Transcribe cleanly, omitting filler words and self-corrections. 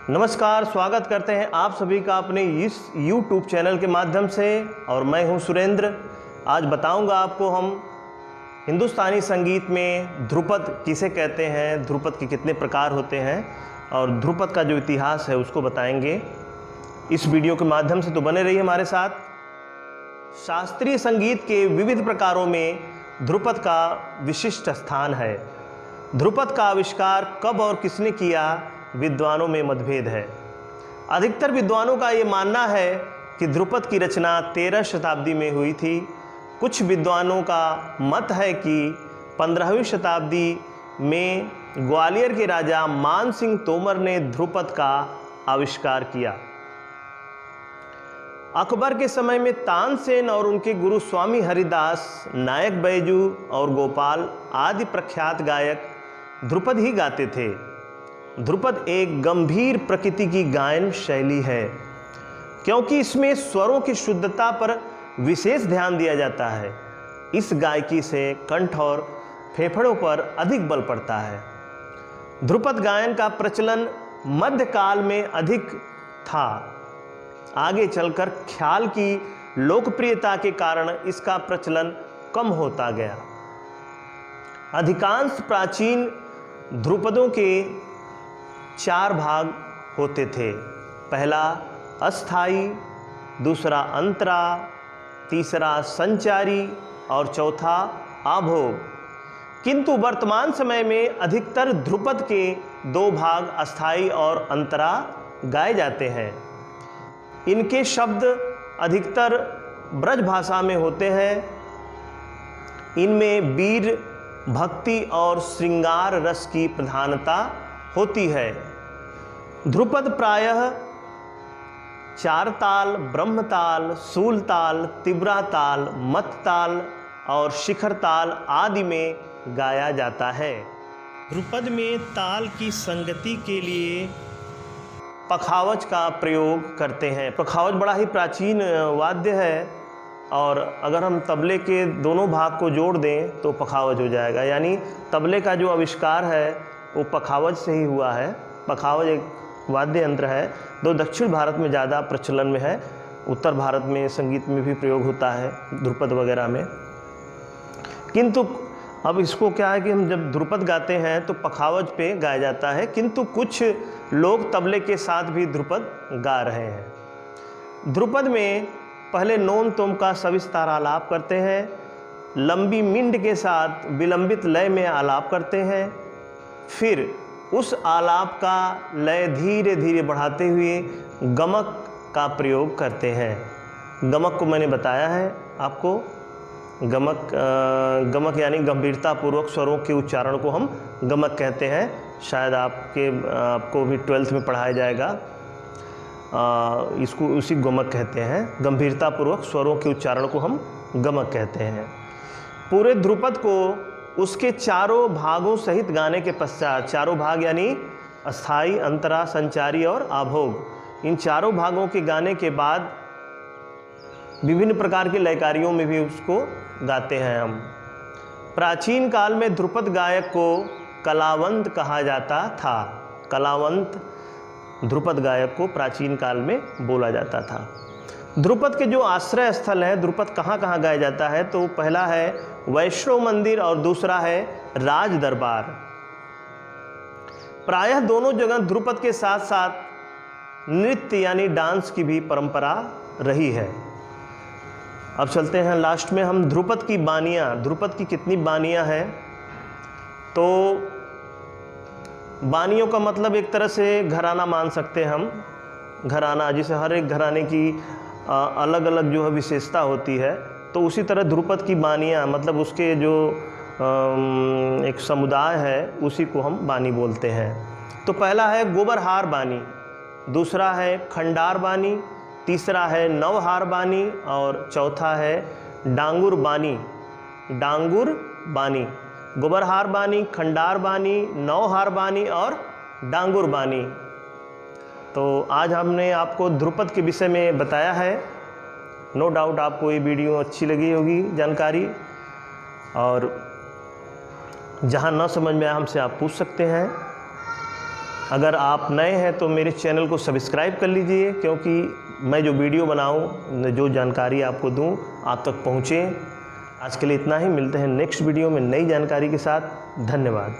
नमस्कार, स्वागत करते हैं आप सभी का अपने इस YouTube चैनल के माध्यम से। और मैं हूं सुरेंद्र। आज बताऊंगा आपको हम हिंदुस्तानी संगीत में ध्रुपद किसे कहते हैं, ध्रुपद के कितने प्रकार होते हैं और ध्रुपद का जो इतिहास है उसको बताएंगे इस वीडियो के माध्यम से। तो बने रहिए हमारे साथ। शास्त्रीय संगीत के विविध प्रकारों में ध्रुपद का विशिष्ट स्थान है। ध्रुपद का आविष्कार कब और किसने किया, विद्वानों में मतभेद है। अधिकतर विद्वानों का ये मानना है कि ध्रुपद की रचना 13वीं शताब्दी में हुई थी। कुछ विद्वानों का मत है कि 15वीं शताब्दी में ग्वालियर के राजा मान सिंह तोमर ने ध्रुपद का आविष्कार किया। अकबर के समय में तानसेन और उनके गुरु स्वामी हरिदास, नायक बैजू और गोपाल आदि प्रख्यात गायक ध्रुपद ही गाते थे। ध्रुपद एक गंभीर प्रकृति की गायन शैली है क्योंकि इसमें स्वरों की शुद्धता पर विशेष ध्यान दिया जाता है। इस गायकी से कंठ और फेफड़ों पर अधिक बल पड़ता है। ध्रुपद गायन का प्रचलन मध्यकाल में अधिक था। आगे चलकर ख्याल की लोकप्रियता के कारण इसका प्रचलन कम होता गया। अधिकांश प्राचीन ध्रुपदों के 4 भाग होते थे। पहला अस्थाई, दूसरा अंतरा, तीसरा संचारी और चौथा आभोग। किंतु वर्तमान समय में अधिकतर ध्रुपद के 2 भाग अस्थाई और अंतरा गाए जाते हैं। इनके शब्द अधिकतर ब्रज भाषा में होते हैं। इनमें वीर, भक्ति और श्रृंगार रस की प्रधानता होती है। ध्रुपद प्रायः 4 ताल, ब्रह्म ताल, शूल ताल, तिब्रा ताल, मत ताल और शिखर ताल आदि में गाया जाता है। ध्रुपद में ताल की संगति के लिए पखावज का प्रयोग करते हैं। पखावज बड़ा ही प्राचीन वाद्य है और अगर हम तबले के दोनों भाग को जोड़ दें तो पखावज हो जाएगा। यानी तबले का जो आविष्कार है वो पखावज से ही हुआ है। पखावज एक वाद्य यंत्र है जो दक्षिण भारत में ज़्यादा प्रचलन में है। उत्तर भारत में संगीत में भी प्रयोग होता है ध्रुपद वगैरह में। किंतु अब इसको क्या है कि हम जब ध्रुपद गाते हैं तो पखावज पे गाया जाता है, किंतु कुछ लोग तबले के साथ भी ध्रुपद गा रहे हैं। ध्रुपद में पहले नोन तोम का सविस्तार आलाप करते हैं, लंबी मिंड के साथ विलंबित लय में आलाप करते हैं, फिर उस आलाप का लय धीरे धीरे बढ़ाते हुए गमक का प्रयोग करते हैं। गमक को मैंने बताया है आपको। गमक यानी गंभीरतापूर्वक स्वरों के उच्चारण को हम गमक कहते हैं। शायद आपको भी 12th में पढ़ाया जाएगा। इसको उसी गमक कहते हैं। गंभीरतापूर्वक स्वरों के उच्चारण को हम गमक कहते हैं। पूरे ध्रुपद को उसके 4 भागों सहित गाने के पश्चात, 4 भाग यानी अस्थाई, अंतरा, संचारी और आभोग, इन 4 भागों के गाने के बाद विभिन्न प्रकार के लयकारियों में भी उसको गाते हैं हम। प्राचीन काल में ध्रुपद गायक को कलावंत कहा जाता था। कलावंत ध्रुपद गायक को प्राचीन काल में बोला जाता था। ध्रुपद के जो आश्रय स्थल है, ध्रुपद कहाँ कहाँ गाया जाता है, तो पहला है वैष्णव मंदिर और दूसरा है राज दरबार। प्रायः दोनों जगह ध्रुपद के साथ साथ नृत्य यानी डांस की भी परंपरा रही है। अब चलते हैं लास्ट में हम ध्रुपद की बानियाँ। ध्रुपद की कितनी बानियाँ हैं, तो बानियों का मतलब एक तरह से घराना मान सकते हैं हम। घराना, जिसे हर एक घराने की अलग अलग जो है विशेषता होती है, तो उसी तरह ध्रुपद की बानियाँ मतलब उसके जो एक समुदाय है उसी को हम बानी बोलते हैं। तो पहला है गोबरहार बानी, दूसरा है खंडार बानी, तीसरा है नवहार बानी और चौथा है डांगुर बानी। डांगुर बानी, गोबरहार बानी, खंडार बानी, नवहार बानी और डांगुर बानी। तो आज हमने आपको ध्रुपद के विषय में बताया है। नो डाउट आपको ये वीडियो अच्छी लगी होगी जानकारी, और जहाँ न समझ में आए हमसे आप पूछ सकते हैं। अगर आप नए हैं तो मेरे चैनल को सब्सक्राइब कर लीजिए, क्योंकि मैं जो वीडियो बनाऊं, जो जानकारी आपको दूं, आप तक पहुंचे। आज के लिए इतना ही, मिलते हैं नेक्स्ट वीडियो में नई जानकारी के साथ। धन्यवाद।